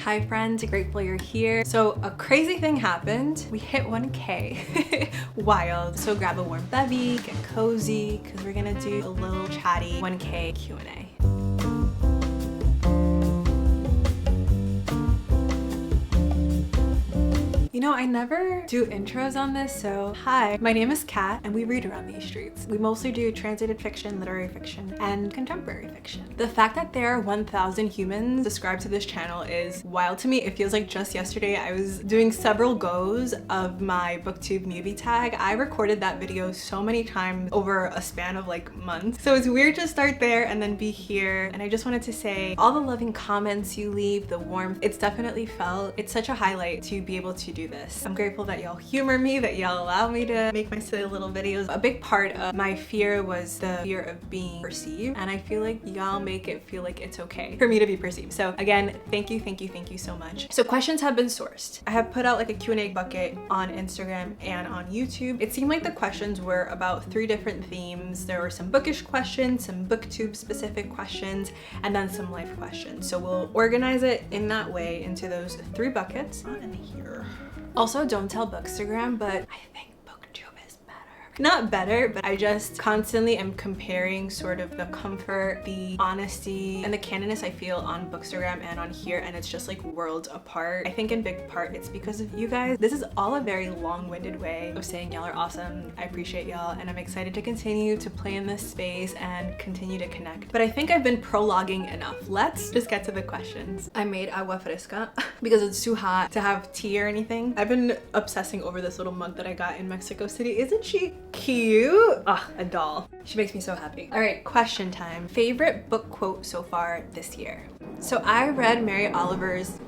Hi friends, grateful you're here. So a crazy thing happened. We hit 1K. Wild. So grab a warm bevy, get cozy, because we're gonna do a little chatty 1K Q&A. You know, I never do intros on this, so hi, my name is Kat and we read around these streets. We mostly do translated fiction, literary fiction, and contemporary fiction. The fact that there are 1,000 humans subscribed to this channel is wild to me. It feels like just yesterday I was doing several goes of my Booktube newbie tag. I recorded that video so many times over a span of like months. So it's weird to start there and then be here. And I just wanted to say all the loving comments you leave, the warmth, it's definitely felt. It's such a highlight to be able to do this. I'm grateful that y'all humor me, that y'all allow me to make my silly little videos. A big part of my fear was the fear of being perceived, and I feel like y'all make it feel like it's okay for me to be perceived. So again, thank you so much. So questions have been sourced. I have put out like a Q&A bucket on Instagram and on YouTube. It seemed like the questions were about 3 different themes. There were some bookish questions, some Booktube specific questions, and then some life questions. So we'll organize it in that way into those 3 buckets. Not in here. Also, don't tell Bookstagram, but I think Booktube is better. Not better, but I just constantly am comparing sort of the comfort, the honesty, and the candidness I feel on Bookstagram and on here, and it's just like worlds apart. I think in big part it's because of you guys. This is all a very long-winded way of saying y'all are awesome. I appreciate y'all, and I'm excited to continue to play in this space and continue to connect. But I think I've been prologuing enough. Let's just get to the questions. I made agua fresca because it's too hot to have tea or anything. I've been obsessing over this little mug that I got in Mexico City. Isn't she cute? Ah, a doll. She makes me so happy. All right, question time. Favorite book quote so far this year? So I read Mary Oliver's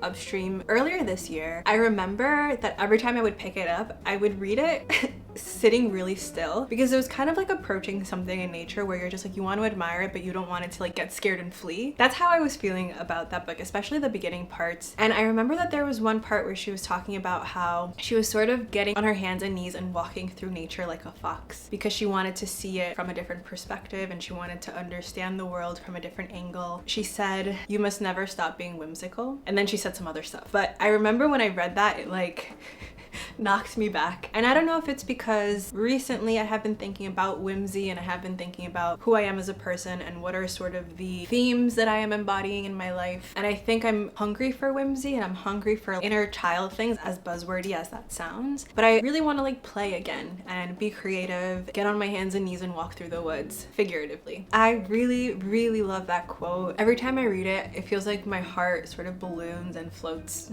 Upstream earlier this year. I remember that every time I would pick it up, I would read it sitting really still, because it was kind of like approaching something in nature where you're just like, you want to admire it, but you don't want it to like get scared and flee. That's how I was feeling about that book, especially the beginning parts. And I remember that there was one part where she was talking about how she was sort of getting on her hands and knees and walking through nature like a fox, because she wanted to see it from a different perspective and she wanted to understand the world from a different angle. She said, "You must never stop being whimsical." And then she said some other stuff. But I remember when I read that, it like knocked me back. And I don't know if it's because recently I have been thinking about whimsy, and I have been thinking about who I am as a person and what are sort of the themes that I am embodying in my life. And I think I'm hungry for whimsy, and I'm hungry for inner child things, as buzzwordy as that sounds. But I really want to like play again and be creative, get on my hands and knees and walk through the woods, figuratively. I really love that quote. Every time I read it, it feels like my heart sort of balloons and floats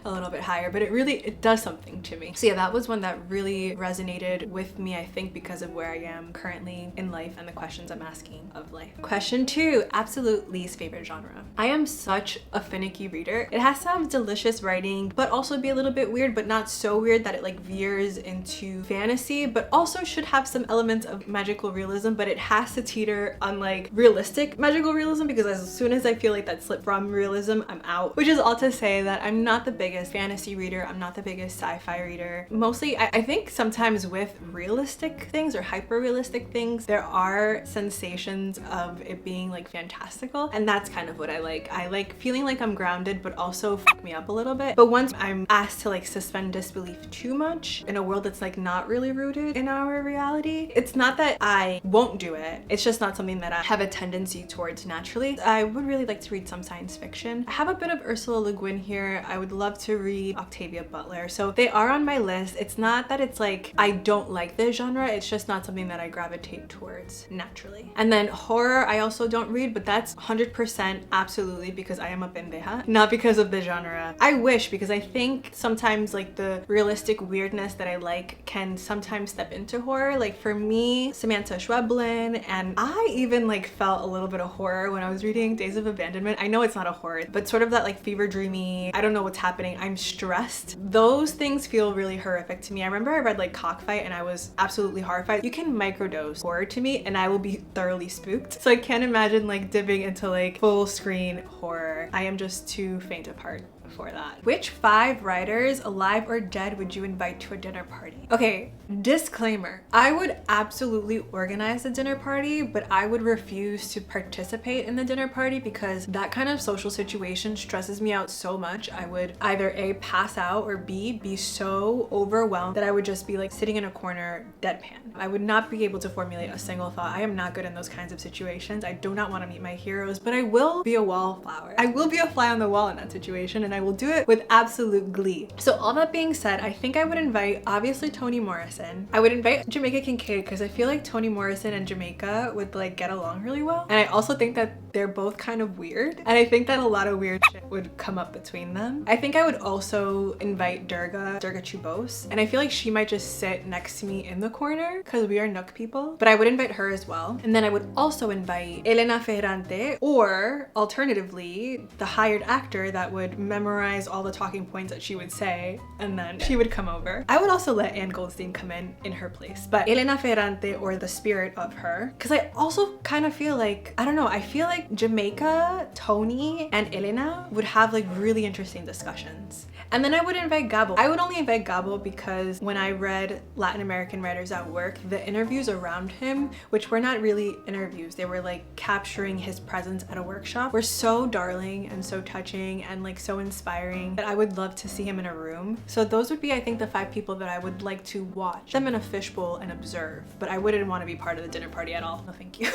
a little bit higher, but it does something to me. So yeah, that was one that really resonated with me, I think, because of where I am currently in life and the questions I'm asking of life. Question 2, absolute least favorite genre. I am such a finicky reader. It has to have delicious writing, but also be a little bit weird, but not so weird that it like veers into fantasy, but also should have some elements of magical realism, but it has to teeter on like realistic magical realism, because as soon as I feel like that slip from realism, I'm out. Which is all to say that I'm not the biggest fantasy reader, I'm not the biggest sci-fi reader. Mostly, I think sometimes with realistic things or hyper-realistic things, there are sensations of it being like fantastical, and that's kind of what I like. I like feeling like I'm grounded, but also fuck me up a little bit. But once I'm asked to like suspend disbelief too much in a world that's like not really rooted in our reality, it's not that I won't do it, it's just not something that I have a tendency towards naturally. I would really like to read some science fiction. I have a bit of Ursula Le Guin here. I would love to read Octavia Butler. So they are on my list. It's not that it's like I don't like this genre, it's just not something that I gravitate towards naturally. And then horror, I also don't read, but that's 100% absolutely because I am a pendeja, not because of the genre. I wish, because I think sometimes like the realistic weirdness that I like can sometimes step into horror. Like for me, Samantha Schweblin, and I even like felt a little bit of horror when I was reading Days of Abandonment. I know it's not a horror, but sort of that like fever dreamy, I don't know what's happening, I'm stressed. Those things feel really horrific to me. I remember I read like Cockfight and I was absolutely horrified. You can microdose horror to me and I will be thoroughly spooked. So I can't imagine like dipping into like full screen horror. I am just too faint of heart before that. Which 5 writers, alive or dead, would you invite to a dinner party? Okay, disclaimer. I would absolutely organize a dinner party, but I would refuse to participate in the dinner party because that kind of social situation stresses me out so much. I would either A, pass out, or B, be so overwhelmed that I would just be like sitting in a corner deadpan. I would not be able to formulate a single thought. I am not good in those kinds of situations. I do not want to meet my heroes, but I will be a wallflower. I will be a fly on the wall in that situation, and I will do it with absolute glee. So all that being said, I think I would invite, obviously, Toni Morrison. I would invite Jamaica Kincaid because I feel like Toni Morrison and Jamaica would like get along really well. And I also think that they're both kind of weird. And I think that a lot of weird shit would come up between them. I think I would also invite Durga Chubos. And I feel like she might just sit next to me in the corner because we are Nook people. But I would invite her as well. And then I would also invite Elena Ferrante, or alternatively, the hired actor that would memorize all the talking points that she would say, and then she would come over. I would also let Ann Goldstein come in her place. But Elena Ferrante, or the spirit of her, because I also kind of feel like, I don't know, I feel like Jamaica, Toni, and Elena would have like really interesting discussions. And then I would invite Gabo. I would only invite Gabo because when I read Latin American Writers at Work, the interviews around him, which were not really interviews, they were like capturing his presence at a workshop, were so darling and so touching and like so inspiring that I would love to see him in a room. So those would be, I think, the 5 people that I would like to watch them in a fishbowl and observe, but I wouldn't want to be part of the dinner party at all. No, thank you.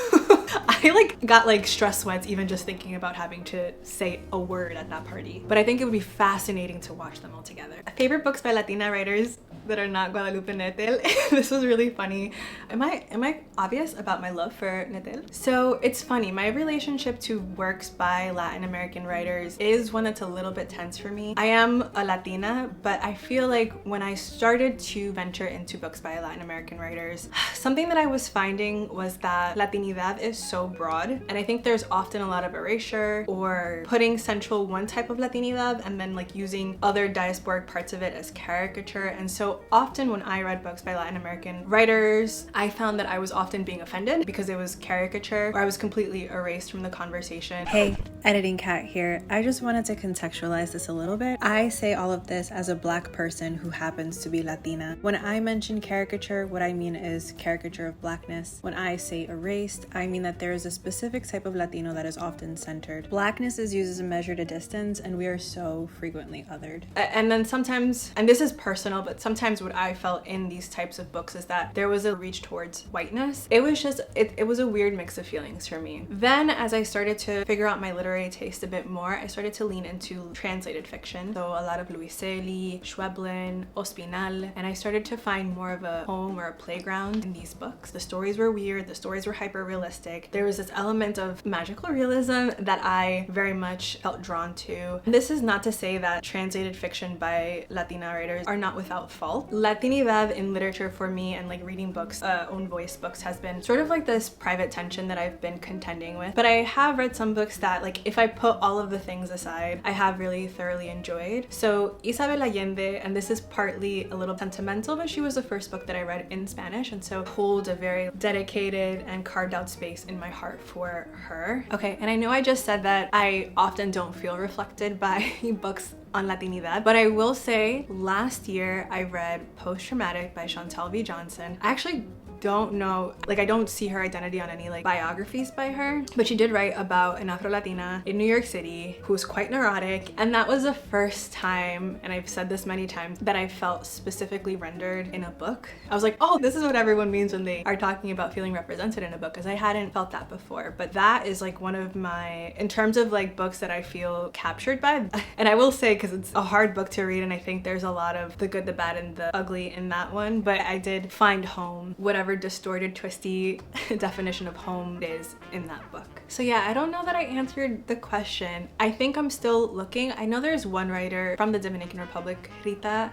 I like got like stress sweats even just thinking about having to say a word at that party, but I think it would be fascinating to watch them all together. Favorite books by Latina writers that are not Guadalupe Nettel. This was really funny. Am I obvious about my love for Nettel? So it's funny, my relationship to works by Latin American writers is one that's a little bit tense for me. I am a Latina, but I feel like when I started to venture into books by Latin American writers, something that I was finding was that Latinidad is so broad, and I think there's often a lot of erasure or putting central one type of Latinidad and then like using other diasporic parts of it as caricature. And so often when I read books by Latin American writers, I found that I was often being offended because it was caricature, or I was completely erased from the conversation. Hey, Editing Cat here. I just wanted to contextualize this a little bit. I say all of this as a Black person who happens to be Latina. When I mention caricature, what I mean is caricature of Blackness. When I say erased, I mean that there is a specific type of Latino that is often centered. Blackness is used as a measure to distance, and we are so frequently othered. And then sometimes, and this is personal, but sometimes what I felt in these types of books is that there was a reach towards whiteness. It was just, it was a weird mix of feelings for me. Then as I started to figure out my literary taste a bit more, I started to lean into translated fiction. So a lot of Luiselli, Schweblin, Ospinal, and I started to find more of a home or a playground in these books. The stories were weird, the stories were hyper realistic. There was this element of magical realism that I very much felt drawn to. And this is not to say that translated fiction by Latina writers are not without fault. Latinidad in literature for me, and like reading books, own voice books, has been sort of like this private tension that I've been contending with. But I have read some books that, like, if I put all of the things aside, I have really thoroughly enjoyed. So Isabel Allende, and this is partly a little sentimental, but she was the first book that I read in Spanish, and so hold a very dedicated and carved out space in my heart for her. Okay, and I know I just said that I often don't feel reflected by books on Latinidad, but I will say last year I read Post-Traumatic by Chantal V. Johnson. I actually don't know, like I don't see her identity on any like biographies by her, but she did write about an Afro-Latina in New York City who's quite neurotic, and that was the first time, and I've said this many times, that I felt specifically rendered in a book. I was like, oh, this is what everyone means when they are talking about feeling represented in a book, because I hadn't felt that before. But that is like one of my, in terms of like books that I feel captured by, and I will say, because it's a hard book to read and I think there's a lot of the good, the bad, and the ugly in that one, but I did find home, whatever distorted, twisty definition of home is in that book. So yeah, I don't know that I answered the question. I think I'm still looking. I know there's one writer from the Dominican Republic, Rita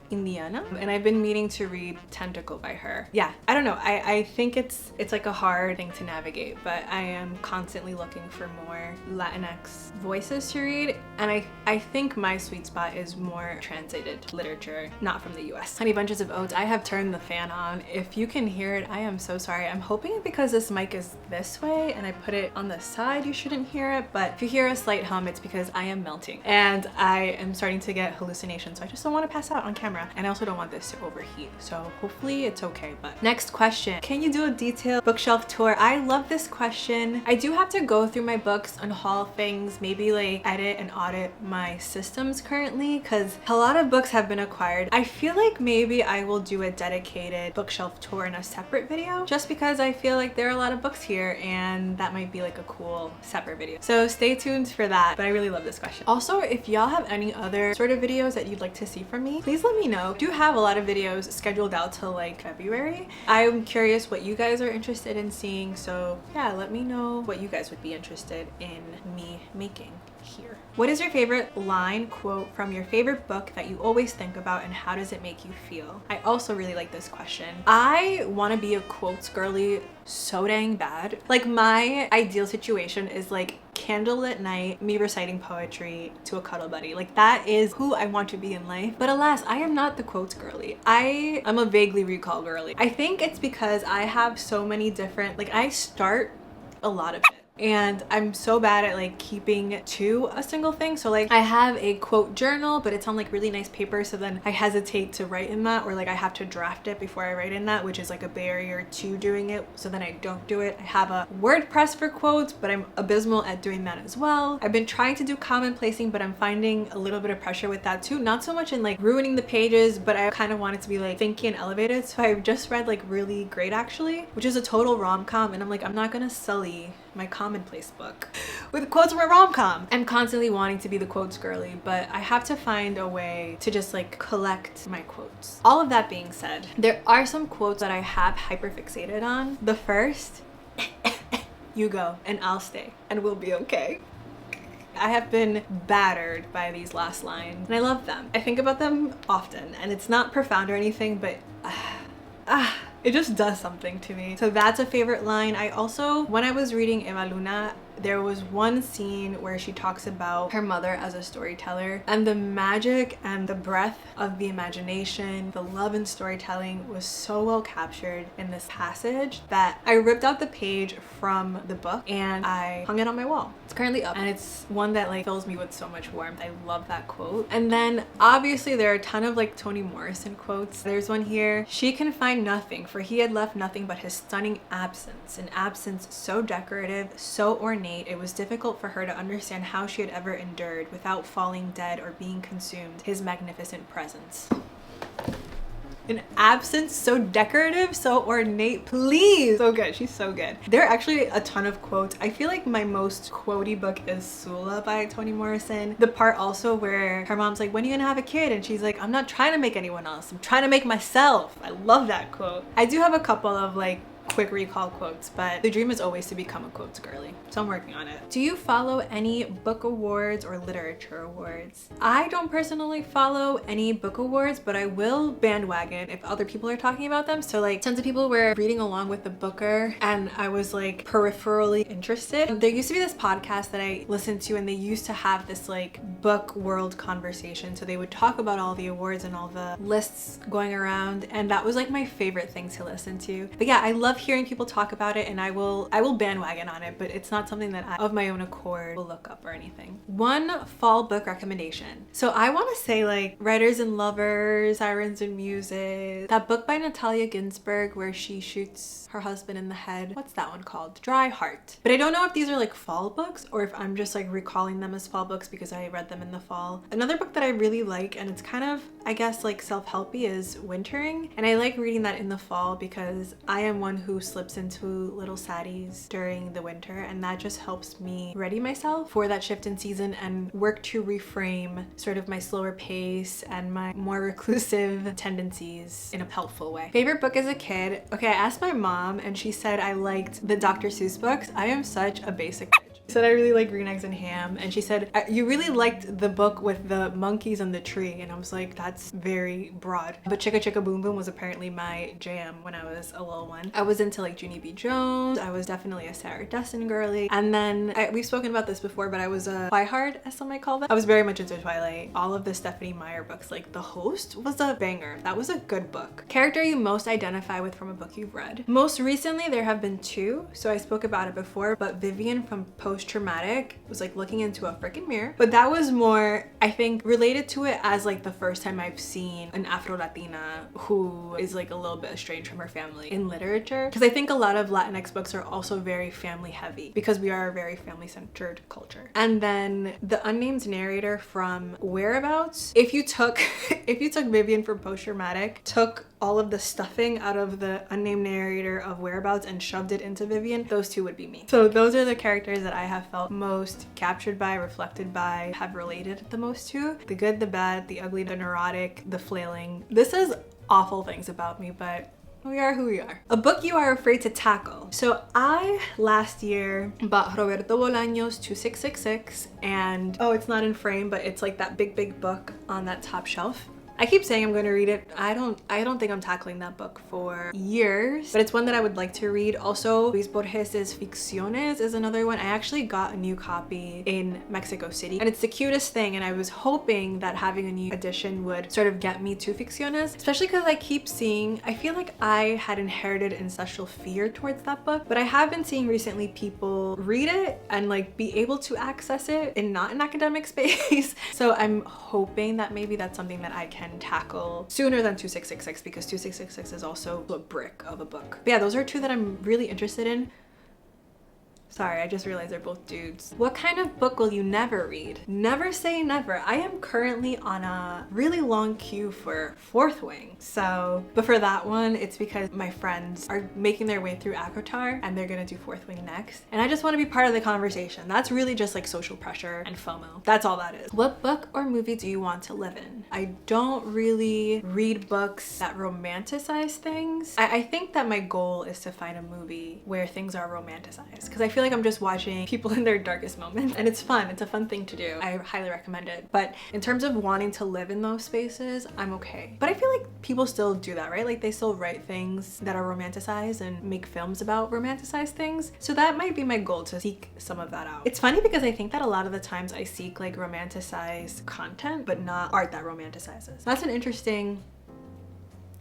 Indiana, and I've been meaning to read Tentacle by her. Yeah, I don't know. I think it's like a hard thing to navigate, but I am constantly looking for more Latinx voices to read. And I think my sweet spot is more translated literature, not from the US. Honey Bunches of Oats, I have turned the fan on. If you can hear it, I am so sorry. I'm hoping because this mic is this way and I put it on the side, you shouldn't hear it. But if you hear a slight hum, it's because I am melting and I am starting to get hallucinations. So I just don't want to pass out on camera. And I also don't want this to overheat. So hopefully it's okay. But next question, can you do a detailed bookshelf tour? I love this question. I do have to go through my books and haul things, maybe like edit and audit my systems currently because a lot of books have been acquired. I feel like maybe I will do a dedicated bookshelf tour in a separate video just because I feel like there are a lot of books here and that might be like a cool separate video. So stay tuned for that, but I really love this question. Also, if y'all have any other sort of videos that you'd like to see from me, please let me know. I do have a lot of videos scheduled out till like February. I'm curious what you guys are interested in seeing, so yeah, let me know what you guys would be interested in me making here. What is your favorite line, quote from your favorite book that you always think about, and how does it make you feel? I also really like this question. I want to be a quotes girly so dang bad. Like my ideal situation is like candlelit night, me reciting poetry to a cuddle buddy. Like that is who I want to be in life. But alas, I am not the quotes girly. I am a vaguely recall girly. I think it's because I have so many different, like I start a lot of it. And I'm so bad at like keeping to a single thing. So like I have a quote journal, but it's on like really nice paper. So then I hesitate to write in that, or like I have to draft it before I write in that, which is like a barrier to doing it. So then I don't do it. I have a WordPress for quotes, but I'm abysmal at doing that as well. I've been trying to do comment placing, but I'm finding a little bit of pressure with that too. Not so much in like ruining the pages, but I kind of want it to be like thinky and elevated. So I've just read like Really Great Actually, which is a total rom-com. And I'm like, I'm not gonna sully my commonplace book with quotes from a rom-com. I'm constantly wanting to be the quotes girly, but I have to find a way to just like collect my quotes. All of that being said, there are some quotes that I have hyperfixated on. The first, you go and I'll stay and we'll be okay. I have been battered by these last lines and I love them. I think about them often and it's not profound or anything, but it just does something to me. So that's a favorite line. I also, when I was reading Eva Luna, there was one scene where she talks about her mother as a storyteller, and the magic and the breadth of the imagination, the love in storytelling was so well captured in this passage that I ripped out the page from the book and I hung it on my wall. It's currently up and it's one that like fills me with so much warmth. I love that quote. And then obviously there are a ton of like Toni Morrison quotes. There's one here. She can find nothing, for he had left nothing but his stunning absence, an absence so decorative, so ornate, it was difficult for her to understand how she had ever endured without falling dead or being consumed his magnificent presence. An absence so decorative, so ornate, please. So good, she's so good. There are actually a ton of quotes. I feel like my most quotey book is Sula by Toni Morrison. The part also where her mom's like, when are you gonna have a kid? And she's like, I'm not trying to make anyone else, I'm trying to make myself. I love that quote. I do have a couple of like quick recall quotes, but the dream is always to become a quotes girly, so I'm working on it. Do you follow any book awards or literature awards? I don't personally follow any book awards, but I will bandwagon if other people are talking about them. So like tons of people were reading along with the booker and I was like peripherally interested. There used to be this podcast that I listened to and they used to have this like book world conversation. So they would talk about all the awards and all the lists going around, and that was like my favorite thing to listen to. But yeah, I love hearing people talk about it and I will bandwagon on it, but it's not something that I of my own accord will look up or anything. One fall book recommendation. So I want to say like Writers and Lovers, Sirens and Muses, that book by Natalia Ginsburg where she shoots her husband in the head. What's that one called? Dry Heart. But I don't know if these are like fall books or if I'm just like recalling them as fall books because I read them in the fall. Another book that I really like, and it's kind of, I guess, like self-helpy, is Wintering. And I like reading that in the fall because I am one who slips into little saddies during the winter, and that just helps me ready myself for that shift in season and work to reframe sort of my slower pace and my more reclusive tendencies in a helpful way. Favorite book as a kid? Okay, I asked my mom and she said I liked the Dr. Seuss books. I am such a basic bitch. She said I really like green eggs and ham, and she said you really liked the book with the monkeys and the tree, and I was like, that's very broad. But Chicka Chicka Boom Boom was apparently my jam when I was a little one. I was into like Junie B. Jones. I was definitely a Sarah Destin girly, and then we've spoken about this before, but I was a Twihard, as some might call them. I was very much into Twilight. All of the Stephenie Meyer books, like The Host was a banger. That was a good book. Character you most identify with from a book you've read? Most recently there have been two, so I spoke about it before, but Vivian from Post Traumatic was like looking into a freaking mirror, but that was more, I think, related to it as like the first time I've seen an Afro-Latina who is like a little bit estranged from her family in literature, because I think a lot of Latinx books are also very family heavy because we are a very family centered culture. And then the unnamed narrator from Whereabouts, if you took Vivian from Post Traumatic, took all of the stuffing out of the unnamed narrator of Whereabouts and shoved it into Vivian, those two would be me. So those are the characters that I have felt most captured by, reflected by, have related the most to. The good, the bad, the ugly, the neurotic, the flailing. This is awful things about me, but we are who we are. A book you are afraid to tackle. So I last year bought Roberto Bolaño's 2666, and oh, it's not in frame, but it's like that big book on that top shelf. I keep saying I'm going to read it. I don't think I'm tackling that book for years, but it's one that I would like to read. Also, Luis Borges's Ficciones is another one. I actually got a new copy in Mexico City, and it's the cutest thing, and I was hoping that having a new edition would sort of get me to Ficciones, especially because I keep seeing, I feel like I had inherited ancestral fear towards that book, but I have been seeing recently people read it and like be able to access it in not an academic space. So I'm hoping that maybe that's something that I can tackle sooner than 2666, because 2666 is also a brick of a book. But yeah, those are two that I'm really interested in. Sorry, I just realized they're both dudes. What kind of book will you never read? Never say never. I am currently on a really long queue for Fourth Wing. So, but for that one, it's because my friends are making their way through ACOTAR and they're gonna do Fourth Wing next. And I just want to be part of the conversation. That's really just like social pressure and FOMO. That's all that is. What book or movie do you want to live in? I don't really read books that romanticize things. I think that my goal is to find a movie where things are romanticized, because I feel like I'm just watching people in their darkest moments, and it's fun. It's a fun thing to do. I highly recommend it. But in terms of wanting to live in those spaces, I'm okay. But I feel like people still do that, right? Like they still write things that are romanticized and make films about romanticized things. So that might be my goal, to seek some of that out. It's funny because I think that a lot of the times I seek like romanticized content, but not art that romanticizes. That's an interesting,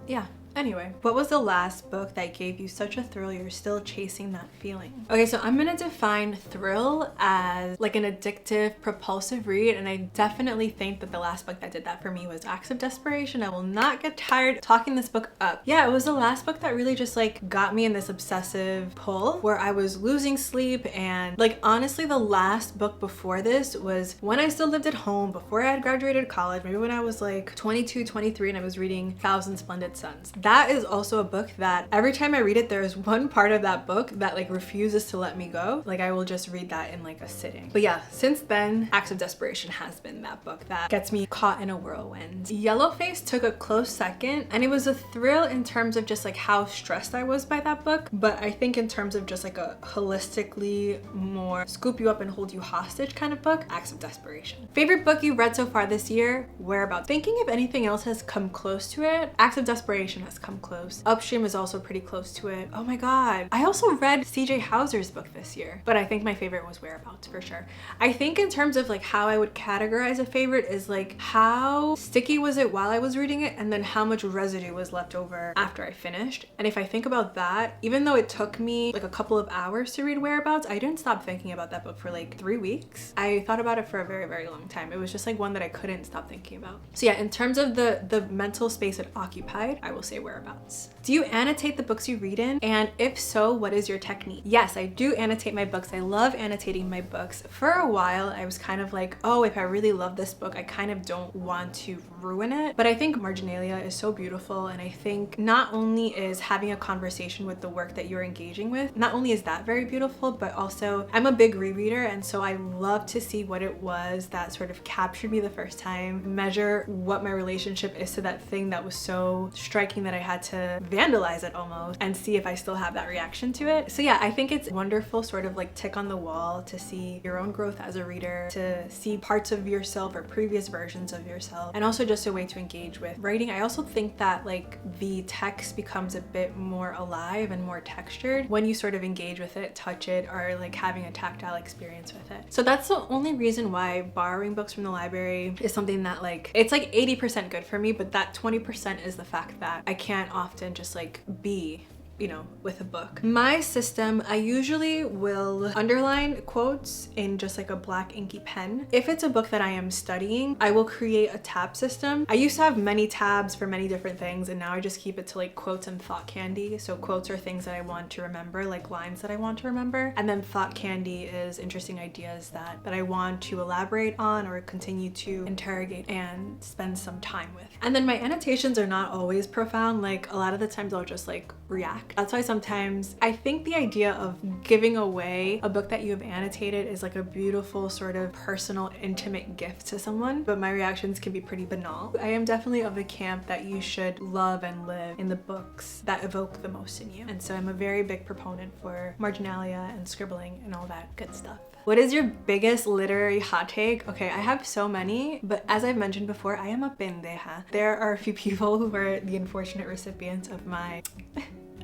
yeah. Anyway, what was the last book that gave you such a thrill you're still chasing that feeling? Okay, so I'm gonna define thrill as like an addictive, propulsive read, and I definitely think that the last book that did that for me was Acts of Desperation. I will not get tired talking this book up. Yeah, it was the last book that really just like got me in this obsessive pull where I was losing sleep, and like honestly the last book before this was when I still lived at home, before I had graduated college, maybe when I was like 22, 23, and I was reading Thousand Splendid Suns. That is also a book that every time I read it, there's one part of that book that like refuses to let me go. Like I will just read that in like a sitting. But yeah, since then, Acts of Desperation has been that book that gets me caught in a whirlwind. Yellowface took a close second, and it was a thrill in terms of just like how stressed I was by that book. But I think in terms of just like a holistically more scoop you up and hold you hostage kind of book, Acts of Desperation. Favorite book you read so far this year? Whereabouts? Thinking if anything else has come close to it, Acts of Desperation has come close. Upstream is also pretty close to it. Oh my god. I also read CJ Hauser's book this year, but I think my favorite was Whereabouts for sure. I think in terms of like how I would categorize a favorite is like how sticky was it while I was reading it, and then how much residue was left over after I finished. And if I think about that, even though it took me like a couple of hours to read Whereabouts, I didn't stop thinking about that book for like 3 weeks. I thought about it for a very, very long time. It was just like one that I couldn't stop thinking about. So yeah, in terms of the mental space it occupied, I will say Whereabouts. Do you annotate the books you read in? And if so, what is your technique? Yes, I do annotate my books. I love annotating my books. For a while, I was kind of like, oh, if I really love this book, I kind of don't want to ruin it. But I think marginalia is so beautiful, and I think not only is having a conversation with the work that you're engaging with, not only is that very beautiful, but also I'm a big rereader, and so I love to see what it was that sort of captured me the first time, measure what my relationship is to that thing that was so striking that I had to vandalize it almost and see if I still have that reaction to it. So yeah, I think it's wonderful sort of like tick on the wall to see your own growth as a reader, to see parts of yourself or previous versions of yourself, and also just a way to engage with writing. I also think that like the text becomes a bit more alive and more textured when you sort of engage with it, touch it, or like having a tactile experience with it. So that's the only reason why borrowing books from the library is something that like, it's like 80% good for me, but that 20% is the fact that I can't often just like be, you know, with a book. My system, I usually will underline quotes in just like a black inky pen. If it's a book that I am studying, I will create a tab system. I used to have many tabs for many different things, and now I just keep it to like quotes and thought candy. So quotes are things that I want to remember, like lines that I want to remember. And then thought candy is interesting ideas that I want to elaborate on or continue to interrogate and spend some time with. And then my annotations are not always profound. Like a lot of the times I'll just like react. That's why sometimes I think the idea of giving away a book that you have annotated is like a beautiful sort of personal, intimate gift to someone, but my reactions can be pretty banal. I am definitely of the camp that you should love and live in the books that evoke the most in you. And so I'm a very big proponent for marginalia and scribbling and all that good stuff. What is your biggest literary hot take? Okay, I have so many, but as I've mentioned before, I am a pendeja. There are a few people who are the unfortunate recipients of my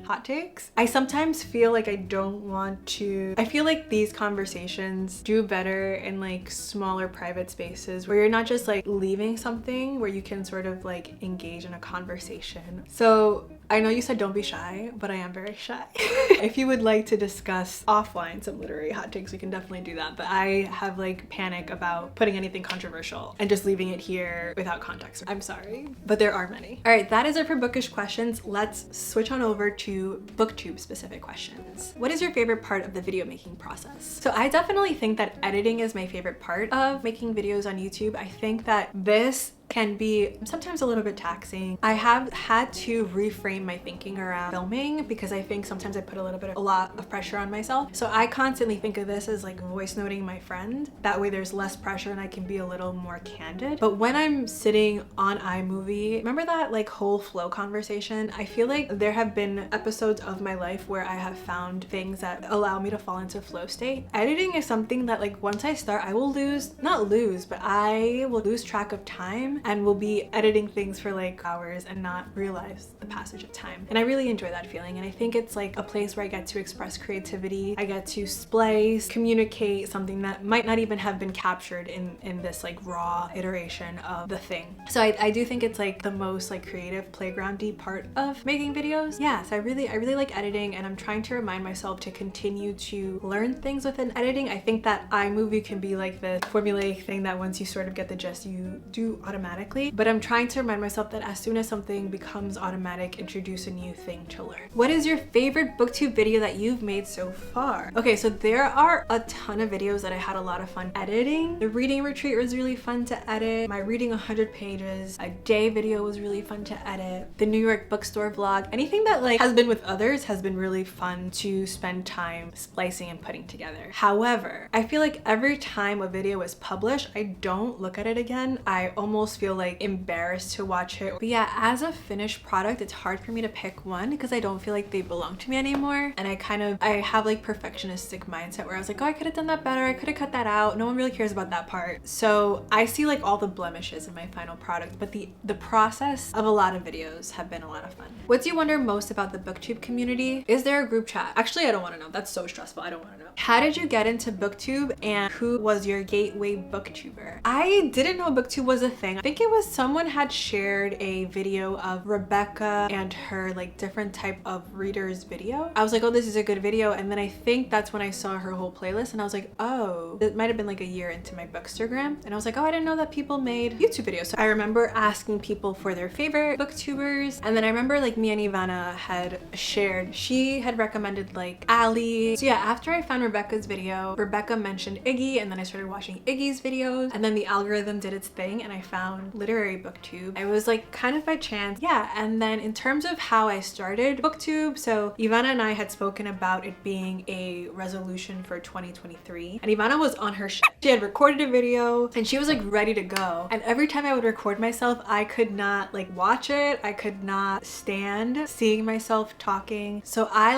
hot takes. I sometimes feel like I don't want to, I feel like these conversations do better in like smaller private spaces where you're not just like leaving something, where you can sort of like engage in a conversation. So I know you said don't be shy, but I am very shy. If you would like to discuss offline some literary hot takes, we can definitely do that. But I have like panic about putting anything controversial and just leaving it here without context. I'm sorry, but there are many. All right, that is it for bookish questions. Let's switch on over to Booktube specific questions. What is your favorite part of the video making process? So I definitely think that editing is my favorite part of making videos on YouTube. I think that this can be sometimes a little bit taxing. I have had to reframe my thinking around filming because I think sometimes I put a lot of pressure on myself. So I constantly think of this as like voice noting my friend. That way there's less pressure and I can be a little more candid. But when I'm sitting on iMovie, remember that like whole flow conversation? I feel like there have been episodes of my life where I have found things that allow me to fall into flow state. Editing is something that like once I start, I will I will lose track of time and will be editing things for like hours and not realize the passage of time. And I really enjoy that feeling. And I think it's like a place where I get to express creativity. I get to splice, communicate something that might not even have been captured in this like raw iteration of the thing. So I do think it's like the most like creative playgroundy part of making videos. Yeah, so I really like editing, and I'm trying to remind myself to continue to learn things within editing. I think that iMovie can be like the formulaic thing that once you sort of get the gist, you do automatically. But I'm trying to remind myself that as soon as something becomes automatic, introduce a new thing to learn. What is your favorite Booktube video that you've made so far? Okay, so there are a ton of videos that I had a lot of fun editing. The reading retreat was really fun to edit. My reading 100 pages a day video was really fun to edit. The New York bookstore vlog, anything that like has been with others has been really fun to spend time splicing and putting together. However, I feel like every time a video is published, I don't look at it again. I almost feel like embarrassed to watch it. But yeah, as a finished product, it's hard for me to pick one because I don't feel like they belong to me anymore. And I have like perfectionistic mindset where I was like, oh, I could have done that better. I could have cut that out. No one really cares about that part. So I see like all the blemishes in my final product, but the process of a lot of videos have been a lot of fun. What do you wonder most about the Booktube community? Is there a group chat? Actually, I don't want to know. That's so stressful. I don't want to know. How did you get into Booktube, and who was your gateway booktuber? I didn't know Booktube was a thing. I think it was someone had shared a video of Rebecca and her like different type of readers video. I was like, oh, this is a good video. And then I think that's when I saw her whole playlist and I was like, oh, it might have been like a year into my Bookstagram. And I was like, oh, I didn't know that people made YouTube videos. So I remember asking people for their favorite booktubers. And then I remember like me and Ivana had shared, she had recommended like Ali. So yeah, after I found Rebecca's video, Rebecca mentioned Iggy, and then I started watching Iggy's videos, and then the algorithm did its thing and I found found literary booktube. I was like kind of by chance. Yeah, and then in terms of how I started booktube, so Ivana and I had spoken about it being a resolution for 2023, and Ivana was on her shit. She had recorded a video and she was like ready to go, and every time I would record myself, I could not like watch it. I could not stand seeing myself talking. So I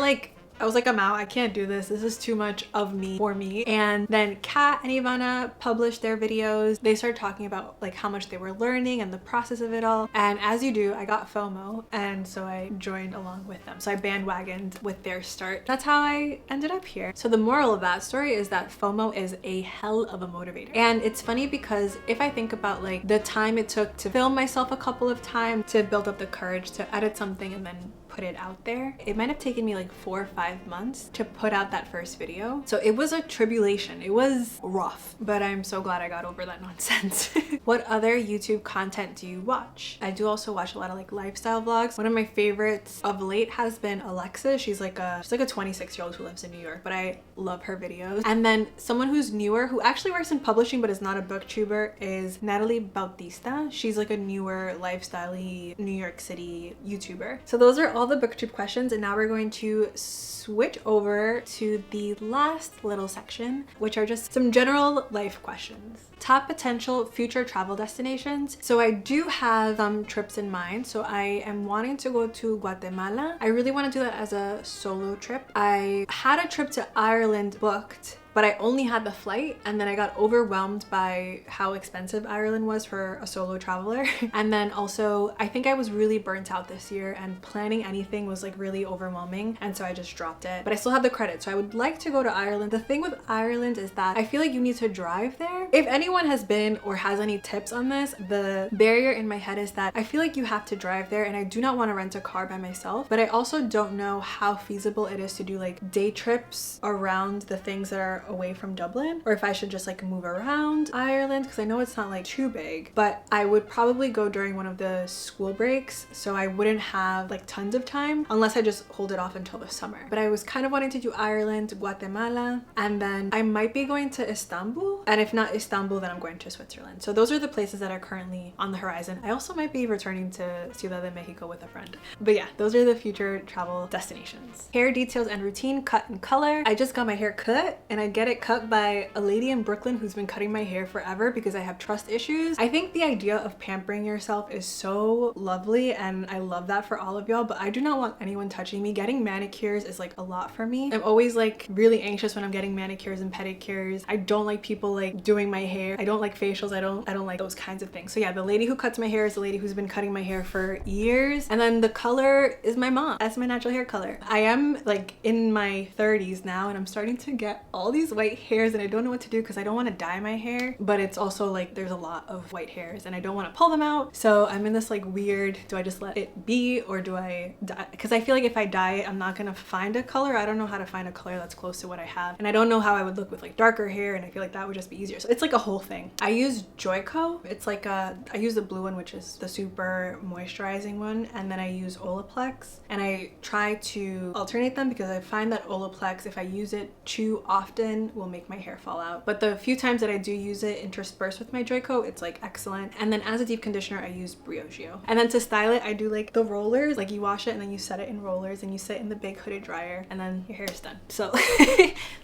was like, I'm out. I can't do this. This is too much of me for me. And then Kat and Ivana published their videos. They started talking about like how much they were learning and the process of it all. And as you do, I got FOMO. And so I joined along with them. So I bandwagoned with their start. That's how I ended up here. So the moral of that story is that FOMO is a hell of a motivator. And it's funny because if I think about like the time it took to film myself a couple of times, to build up the courage to edit something and then put it out there, it might have taken me like 4 or 5 months to put out that first video. So it was a tribulation. It was rough, but I'm so glad I got over that nonsense. What other YouTube content do you watch? I do also watch a lot of like lifestyle vlogs. One of my favorites of late has been Alexa. She's like a 26-year-old who lives in New York, but I love her videos. And then someone who's newer, who actually works in publishing but is not a booktuber, is Natalie Bautista. She's like a newer lifestyle-y New York City YouTuber. So those are all the booktube questions, and now we're going to switch over to the last little section, which are just some general life questions. Top potential future travel destinations. So I do have some trips in mind. So I am wanting to go to Guatemala. I really want to do that as a solo trip. I had a trip to Ireland booked, but I only had the flight, and then I got overwhelmed by how expensive Ireland was for a solo traveler. And then also I think I was really burnt out this year, and planning anything was like really overwhelming, and so I just dropped it. But I still have the credit, so I would like to go to Ireland. The thing with Ireland is that I feel like you need to drive there. If anyone has been or has any tips on this, the barrier in my head is that I feel like you have to drive there, and I do not want to rent a car by myself, but I also don't know how feasible it is to do like day trips around the things that are away from Dublin, or if I should just like move around Ireland, because I know it's not like too big. But I would probably go during one of the school breaks, so I wouldn't have like tons of time unless I just hold it off until the summer. But I was kind of wanting to do Ireland, Guatemala, and then I might be going to Istanbul, and if not Istanbul, then I'm going to Switzerland. So those are the places that are currently on the horizon. I also might be returning to Ciudad de Mexico with a friend. But yeah, those are the future travel destinations. Hair details and routine, cut and color. I just got my hair cut, and I get it cut by a lady in Brooklyn who's been cutting my hair forever because I have trust issues. I think the idea of pampering yourself is so lovely, and I love that for all of y'all, but I do not want anyone touching me. Getting manicures is like a lot for me. I'm always like really anxious when I'm getting manicures and pedicures. I don't like people like doing my hair. I don't like facials. I don't like those kinds of things. So yeah, the lady who cuts my hair is the lady who's been cutting my hair for years. And then the color is my mom. That's my natural hair color. I am like in my 30s now, and I'm starting to get all these white hairs, and I don't know what to do because I don't want to dye my hair, but it's also like there's a lot of white hairs and I don't want to pull them out. So I'm in this like weird, do I just let it be or do I dye? Because I feel like if I dye it, I'm not gonna find a color. I don't know how to find a color that's close to what I have, and I don't know how I would look with like darker hair, and I feel like that would just be easier. So it's like a whole thing. I use Joico. It's like I use the blue one, which is the super moisturizing one, and then I use Olaplex, and I try to alternate them because I find that Olaplex, if I use it too often, will make my hair fall out. But the few times that I do use it interspersed with my Joico, it's like excellent. And then as a deep conditioner, I use Briogeo. And then to style it, I do like the rollers. Like you wash it and then you set it in rollers and you sit in the big hooded dryer, and then your hair is done. So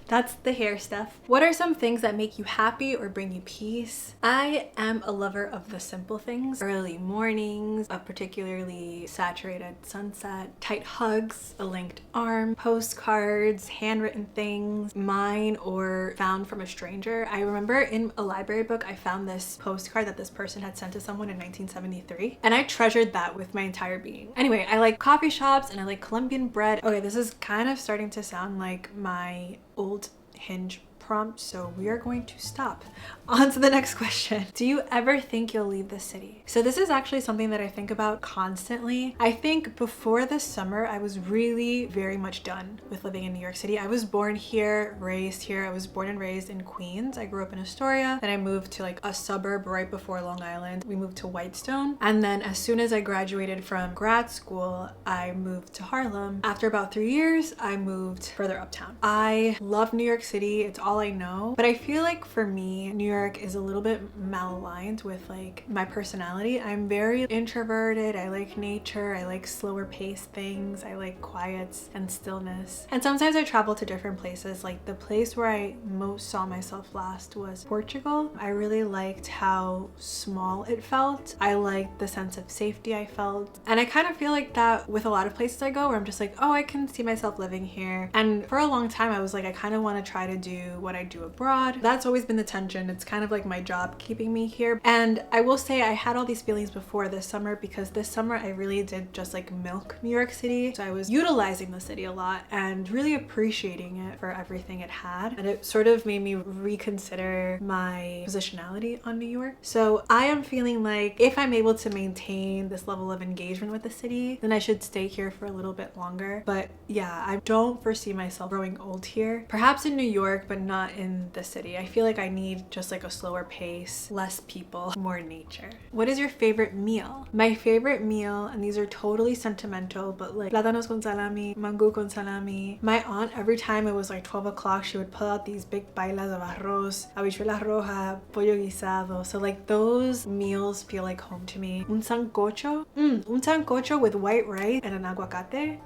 that's the hair stuff. What are some things that make you happy or bring you peace? I am a lover of the simple things. Early mornings, a particularly saturated sunset, tight hugs, a linked arm, postcards, handwritten things, mine or found from a stranger. I remember in a library book, I found this postcard that this person had sent to someone in 1973, and I treasured that with my entire being. Anyway, I like coffee shops and I like Colombian bread. Okay, this is kind of starting to sound like my old Hinge prompt, so we are going to stop. On to the next question. Do you ever think you'll leave the city? So this is actually something that I think about constantly. I think before this summer, I was really very much done with living in New York City. I was born here, raised here. I was born and raised in Queens. I grew up in Astoria. Then I moved to like a suburb right before Long Island. We moved to Whitestone. And then as soon as I graduated from grad school, I moved to Harlem. After about 3 years, I moved further uptown. I love New York City. It's all all I know. But I feel like for me, New York is a little bit malaligned with like my personality. I'm very introverted. I like nature. I like slower paced things. I like quiets and stillness. And sometimes I travel to different places. Like the place where I most saw myself last was Portugal. I really liked how small it felt. I liked the sense of safety I felt. And I kind of feel like that with a lot of places I go where I'm just like, oh, I can see myself living here. And for a long time I was like, I kind of want to try to do what I do abroad. That's always been the tension. It's kind of like my job keeping me here. And I will say I had all these feelings before this summer because this summer I really did just like milk New York City. So I was utilizing the city a lot and really appreciating it for everything it had. And it sort of made me reconsider my positionality on New York. So I am feeling like if I'm able to maintain this level of engagement with the city, then I should stay here for a little bit longer. But yeah, I don't foresee myself growing old here. Perhaps in New York, but not in the city. I feel like I need just like a slower pace, less people, more nature. What is your favorite meal? My favorite meal, and these are totally sentimental, but like plátanos con salami, mango con salami. My aunt, every time it was like 12 o'clock, she would pull out these big bailas of arroz, habichuelas rojas, pollo guisado. So like those meals feel like home to me. Un sancocho, un sancocho with white rice and an aguacate.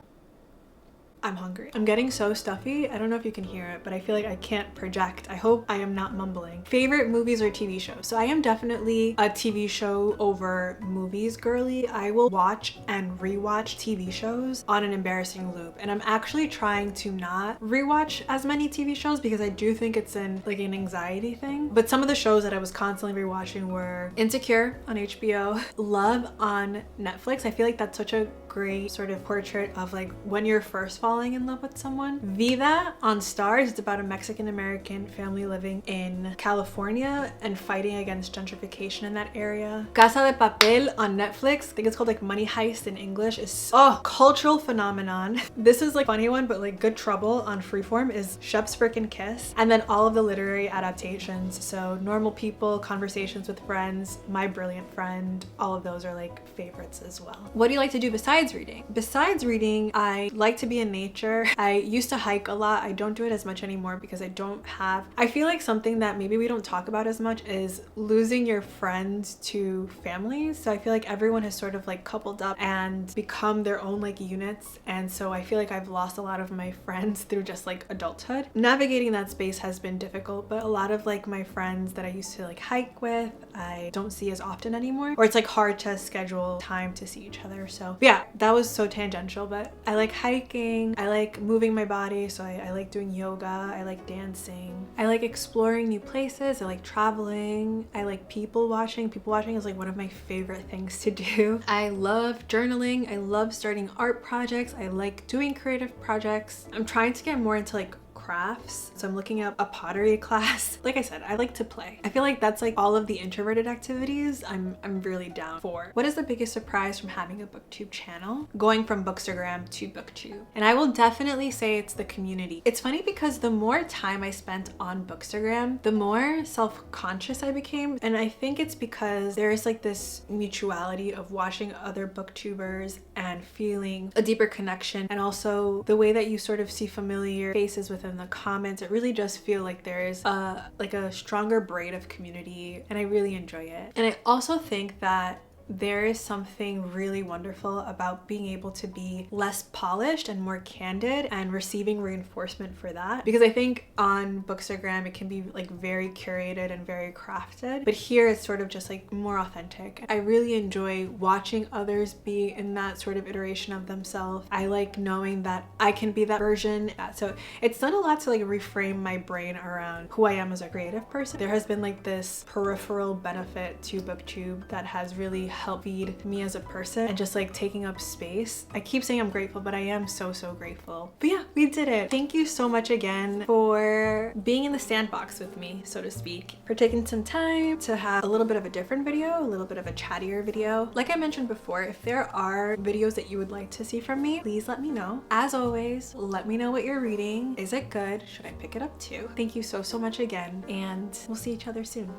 I'm hungry. I'm getting so stuffy. I don't know if you can hear it, but I feel like I can't project. I hope I am not mumbling. Favorite movies or TV shows? So I am definitely a TV show over movies girly. I will watch and rewatch TV shows on an embarrassing loop. And I'm actually trying to not rewatch as many TV shows because I do think it's an anxiety thing. But some of the shows that I was constantly rewatching were Insecure on HBO, Love on Netflix. I feel like that's such a great sort of portrait of like when you're first falling in love with someone. Vida on Stars, it's about a Mexican American family living in California and fighting against gentrification in that area. Casa de Papel on Netflix, I think it's called like Money Heist in English, is cultural phenomenon. This is like funny one, but like Good Trouble on Freeform is Chef's Frickin' Kiss. And then all of the literary adaptations, so Normal People, Conversations with Friends, My Brilliant Friend, all of those are like favorites as well. What do you like to do besides reading? Besides reading, I like to be in nature. I used to hike a lot. I don't do it as much anymore because I feel like something that maybe we don't talk about as much is losing your friends to families. So I feel like everyone has sort of like coupled up and become their own like units. And so I feel like I've lost a lot of my friends through just like adulthood. Navigating that space has been difficult, but a lot of like my friends that I used to like hike with, I don't see as often anymore, or it's like hard to schedule time to see each other. So yeah, that was so tangential, but I like hiking. I like moving my body. So I like doing yoga. I like dancing. I like exploring new places. I like traveling. I like people watching. People watching is like one of my favorite things to do. I love journaling. I love starting art projects. I like doing creative projects. I'm trying to get more into like crafts. So I'm looking up a pottery class. Like I said, I like to play. I feel like that's like all of the introverted activities I'm really down for. What is the biggest surprise from having a Booktube channel? Going from Bookstagram to Booktube. And I will definitely say it's the community. It's funny because the more time I spent on Bookstagram, the more self-conscious I became. And I think it's because there is like this mutuality of watching other booktubers and feeling a deeper connection. And also the way that you sort of see familiar faces within the comments, it really does feel like there is a stronger braid of community, and I really enjoy it. And I also think that there is something really wonderful about being able to be less polished and more candid and receiving reinforcement for that, because I think on Bookstagram it can be like very curated and very crafted, but here it's sort of just like more authentic. I really enjoy watching others be in that sort of iteration of themselves. I like knowing that I can be that version. So it's done a lot to like reframe my brain around who I am as a creative person. There has been like this peripheral benefit to Booktube that has really help feed me as a person and just like taking up space. I keep saying I'm grateful, but I am so grateful. But yeah, we did it. Thank you so much again for being in the sandbox with me, so to speak, for taking some time to have a little bit of a different video, a little bit of a chattier video. Like I mentioned before, if there are videos that you would like to see from me, please let me know. As always, let me know what you're reading. Is it good? Should I pick it up too? Thank you so much again, and we'll see each other soon.